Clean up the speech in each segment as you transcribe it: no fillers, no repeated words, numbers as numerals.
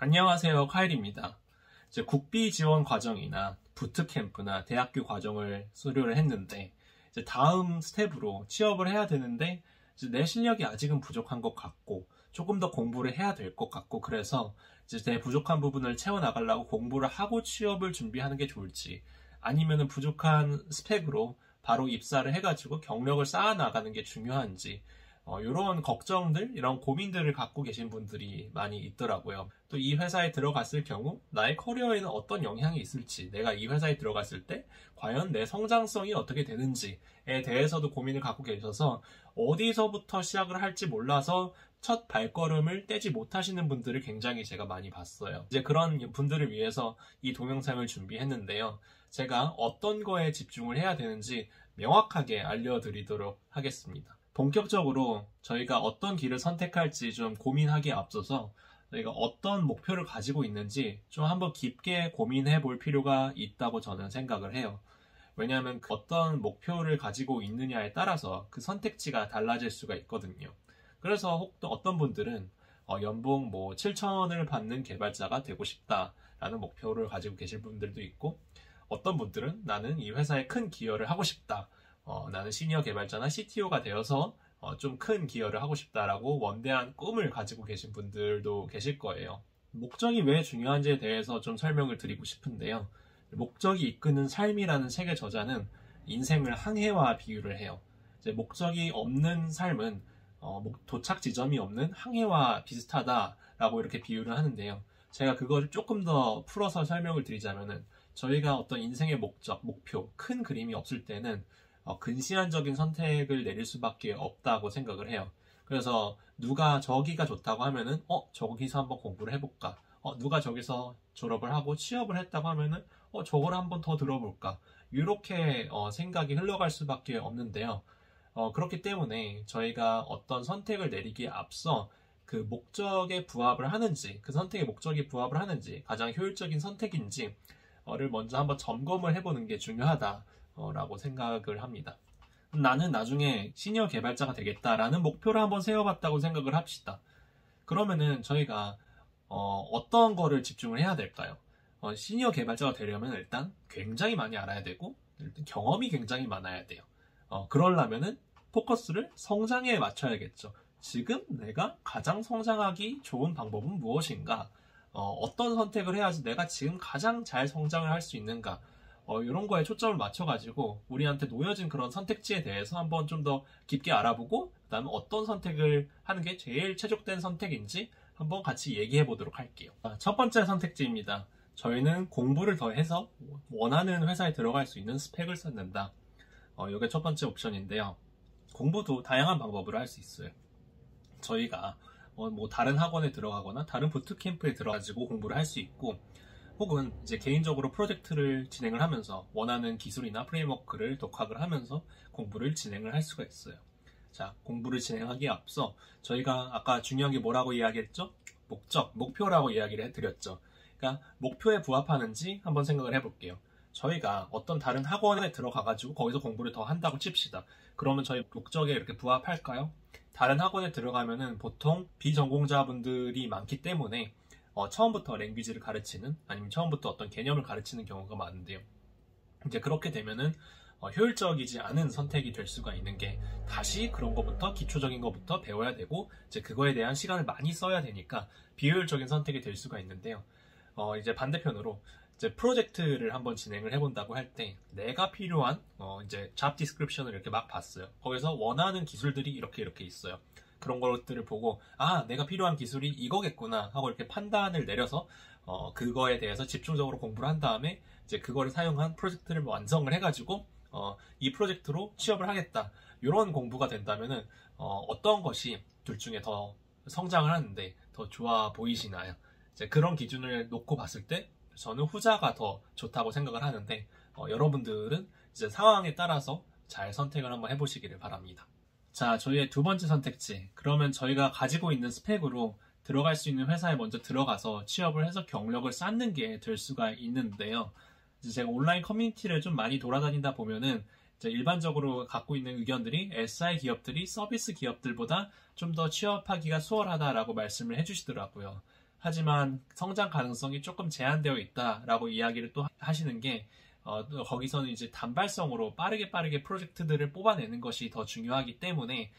안녕하세요, 카일입니다. 이제 국비 지원 과정이나 부트캠프나 대학교 과정을 수료를 했는데 이제 다음 스텝으로 취업을 해야 되는데 이제 내 실력이 아직은 부족한 것 같고 조금 더 공부를 해야 될 것 같고 그래서 이제 내 부족한 부분을 채워나가려고 공부를 하고 취업을 준비하는 게 좋을지 아니면은 부족한 스펙으로 바로 입사를 해가지고 경력을 쌓아나가는 게 중요한지 이런 걱정들, 이런 고민들을 갖고 계신 분들이 많이 있더라고요. 또 이 회사에 들어갔을 경우 나의 커리어에는 어떤 영향이 있을지, 내가 이 회사에 들어갔을 때 과연 내 성장성이 어떻게 되는지에 대해서도 고민을 갖고 계셔서 어디서부터 시작을 할지 몰라서 첫 발걸음을 떼지 못하시는 분들을 굉장히 제가 많이 봤어요. 이제 그런 분들을 위해서 이 동영상을 준비했는데요. 제가 어떤 거에 집중을 해야 되는지 명확하게 알려드리도록 하겠습니다. 본격적으로 저희가 어떤 길을 선택할지 좀 고민하기에 앞서서 저희가 어떤 목표를 가지고 있는지 좀 한번 깊게 고민해 볼 필요가 있다고 저는 생각을 해요. 왜냐하면 어떤 목표를 가지고 있느냐에 따라서 그 선택지가 달라질 수가 있거든요. 그래서 또 어떤 분들은 연봉 뭐 7천원을 받는 개발자가 되고 싶다라는 목표를 가지고 계실 분들도 있고, 어떤 분들은 나는 이 회사에 큰 기여를 하고 싶다. 나는 시니어 개발자나 CTO가 되어서 좀 큰 기여를 하고 싶다라고 원대한 꿈을 가지고 계신 분들도 계실 거예요. 목적이 왜 중요한지에 대해서 좀 설명을 드리고 싶은데요. 목적이 이끄는 삶이라는 책의 저자는 인생을 항해와 비유를 해요. 이제 목적이 없는 삶은 도착 지점이 없는 항해와 비슷하다라고 이렇게 비유를 하는데요. 제가 그걸 조금 더 풀어서 설명을 드리자면은 저희가 어떤 인생의 목적, 목표, 큰 그림이 없을 때는 근시안적인 선택을 내릴 수밖에 없다고 생각을 해요. 그래서 누가 저기가 좋다고 하면은 저기서 한번 공부를 해볼까? 누가 저기서 졸업을 하고 취업을 했다고 하면은 저걸 한번 더 들어볼까? 이렇게 생각이 흘러갈 수밖에 없는데요. 그렇기 때문에 저희가 어떤 선택을 내리기에 앞서 그 목적에 부합을 하는지, 그 선택의 목적에 부합을 하는지, 가장 효율적인 선택인지를 먼저 한번 점검을 해보는 게 중요하다라고 생각을 합니다. 나는 나중에 시니어 개발자가 되겠다라는 목표를 한번 세워봤다고 생각을 합시다. 그러면은 저희가 어떤 거를 집중을 해야 될까요? 시니어 개발자가 되려면 일단 굉장히 많이 알아야 되고 일단 경험이 굉장히 많아야 돼요. 그러려면은 포커스를 성장에 맞춰야겠죠. 지금 내가 가장 성장하기 좋은 방법은 무엇인가? 어떤 선택을 해야지 내가 지금 가장 잘 성장을 할 수 있는가? 이런 거에 초점을 맞춰가지고 우리한테 놓여진 그런 선택지에 대해서 한번 좀 더 깊게 알아보고 그다음에 어떤 선택을 하는 게 제일 최적된 선택인지 한번 같이 얘기해 보도록 할게요. 첫 번째 선택지입니다. 저희는 공부를 더 해서 원하는 회사에 들어갈 수 있는 스펙을 쌓는다. 이게 첫 번째 옵션인데요. 공부도 다양한 방법으로 할 수 있어요. 저희가 뭐 다른 학원에 들어가거나 다른 부트캠프에 들어가지고 공부를 할 수 있고, 혹은 이제 개인적으로 프로젝트를 진행을 하면서 원하는 기술이나 프레임워크를 독학을 하면서 공부를 진행을 할 수가 있어요. 자, 공부를 진행하기에 앞서 저희가 아까 중요한 게 뭐라고 이야기했죠? 목표라고 이야기를 해드렸죠. 그러니까 목표에 부합하는지 한번 생각을 해볼게요. 저희가 어떤 다른 학원에 들어가가지고 거기서 공부를 더 한다고 칩시다. 그러면 저희 목적에 이렇게 부합할까요? 다른 학원에 들어가면은 보통 비전공자분들이 많기 때문에 처음부터 랭귀지를 가르치는, 아니면 처음부터 어떤 개념을 가르치는 경우가 많은데요. 이제 그렇게 되면은 효율적이지 않은 선택이 될 수가 있는 게, 다시 그런 것부터 기초적인 것부터 배워야 되고 이제 그거에 대한 시간을 많이 써야 되니까 비효율적인 선택이 될 수가 있는데요. 이제 반대편으로 이제 프로젝트를 한번 진행을 해본다고 할 때 내가 필요한 이제 잡 디스크립션을 이렇게 막 봤어요. 거기서 원하는 기술들이 이렇게 있어요. 그런 것들을 보고 내가 필요한 기술이 이거겠구나 하고 이렇게 판단을 내려서 그거에 대해서 집중적으로 공부를 한 다음에 이제 그거를 사용한 프로젝트를 완성을 해가지고 이 프로젝트로 취업을 하겠다. 이런 공부가 된다면은 어떤 것이 둘 중에 더 성장을 하는데 더 좋아 보이시나요? 이제 그런 기준을 놓고 봤을 때 저는 후자가 더 좋다고 생각을 하는데 여러분들은 이제 상황에 따라서 잘 선택을 한번 해보시기를 바랍니다. 자, 저희의 두 번째 선택지. 그러면 저희가 가지고 있는 스펙으로 들어갈 수 있는 회사에 먼저 들어가서 취업을 해서 경력을 쌓는 게 될 수가 있는데요. 이제 제가 온라인 커뮤니티를 좀 많이 돌아다니다 보면은 이제 일반적으로 갖고 있는 의견들이 SI 기업들이 서비스 기업들보다 좀 더 취업하기가 수월하다라고 말씀을 해주시더라고요. 하지만 성장 가능성이 조금 제한되어 있다라고 이야기를 또 하시는 게 또 거기서는 이제 단발성으로 빠르게 프로젝트들을 뽑아내는 것이 더 중요하기 때문에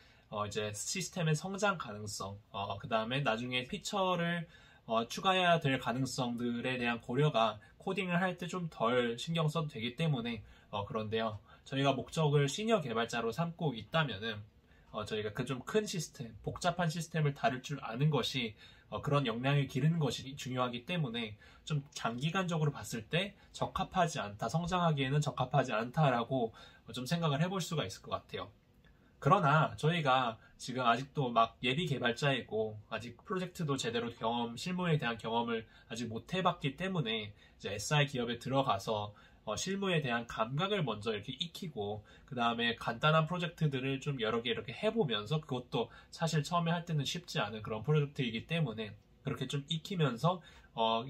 이제 시스템의 성장 가능성, 그 다음에 나중에 피처를 추가해야 될 가능성들에 대한 고려가 코딩을 할 때 좀 덜 신경 써도 되기 때문에 그런데요. 저희가 목적을 시니어 개발자로 삼고 있다면은 저희가 그 좀 큰 시스템, 복잡한 시스템을 다룰 줄 아는 것이 그런 역량을 기르는 것이 중요하기 때문에 좀 장기간적으로 봤을 때 적합하지 않다, 성장하기에는 적합하지 않다라고 좀 생각을 해볼 수가 있을 것 같아요. 그러나 저희가 지금 아직도 막 예비 개발자이고 아직 프로젝트도 제대로 실무에 대한 경험을 아직 못 해봤기 때문에 이제 SI 기업에 들어가서 실무에 대한 감각을 먼저 이렇게 익히고 그 다음에 간단한 프로젝트들을 좀 여러 개 이렇게 해보면서 그것도 사실 처음에 할 때는 쉽지 않은 그런 프로젝트이기 때문에 그렇게 좀 익히면서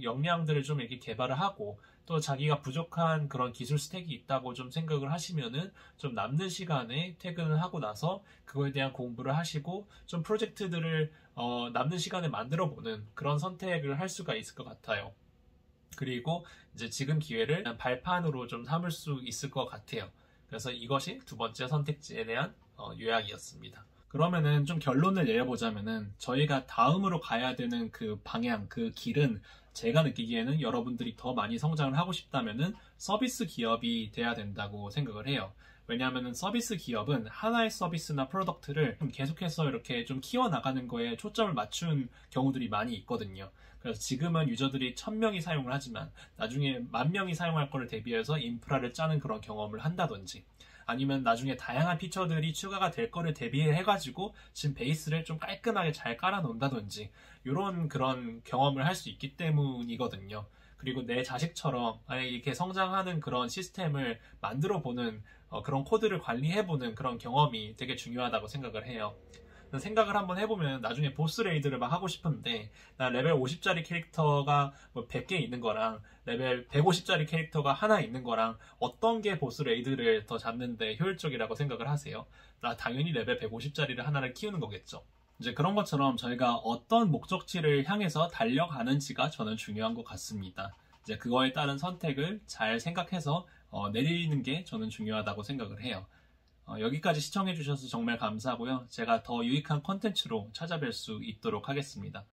역량들을 좀 이렇게 개발을 하고 또 자기가 부족한 그런 기술 스택이 있다고 좀 생각을 하시면은 좀 남는 시간에 퇴근을 하고 나서 그거에 대한 공부를 하시고 좀 프로젝트들을 남는 시간에 만들어 보는 그런 선택을 할 수가 있을 것 같아요. 그리고 이제 지금 기회를 발판으로 좀 삼을 수 있을 것 같아요. 그래서 이것이 두 번째 선택지에 대한 요약이었습니다. 그러면은 좀 결론을 내려보자면은 저희가 다음으로 가야 되는 그 방향, 그 길은 제가 느끼기에는 여러분들이 더 많이 성장을 하고 싶다면은 서비스 기업이 돼야 된다고 생각을 해요. 왜냐하면은 서비스 기업은 하나의 서비스나 프로덕트를 좀 계속해서 이렇게 좀 키워나가는 거에 초점을 맞춘 경우들이 많이 있거든요. 그래서 지금은 유저들이 1000명이 사용을 하지만 나중에 10,000명이 사용할 거를 대비해서 인프라를 짜는 그런 경험을 한다든지 아니면 나중에 다양한 피처들이 추가가 될 거를 대비해가지고 지금 베이스를 좀 깔끔하게 잘 깔아놓는다든지 이런 그런 경험을 할 수 있기 때문이거든요. 그리고 내 자식처럼 이렇게 성장하는 그런 시스템을 만들어보는 그런 코드를 관리해보는 그런 경험이 되게 중요하다고 생각을 해요. 생각을 한번 해보면 나중에 보스 레이드를 막 하고 싶은데 나 레벨 50짜리 캐릭터가 뭐 100개 있는 거랑 레벨 150짜리 캐릭터가 하나 있는 거랑 어떤 게 보스 레이드를 더 잡는데 효율적이라고 생각을 하세요? 나 당연히 레벨 150짜리를 하나를 키우는 거겠죠. 이제 그런 것처럼 저희가 어떤 목적지를 향해서 달려가는지가 저는 중요한 것 같습니다. 이제 그거에 따른 선택을 잘 생각해서 내리는 게 저는 중요하다고 생각을 해요. 여기까지 시청해주셔서 정말 감사하고요. 제가 더 유익한 컨텐츠로 찾아뵐 수 있도록 하겠습니다.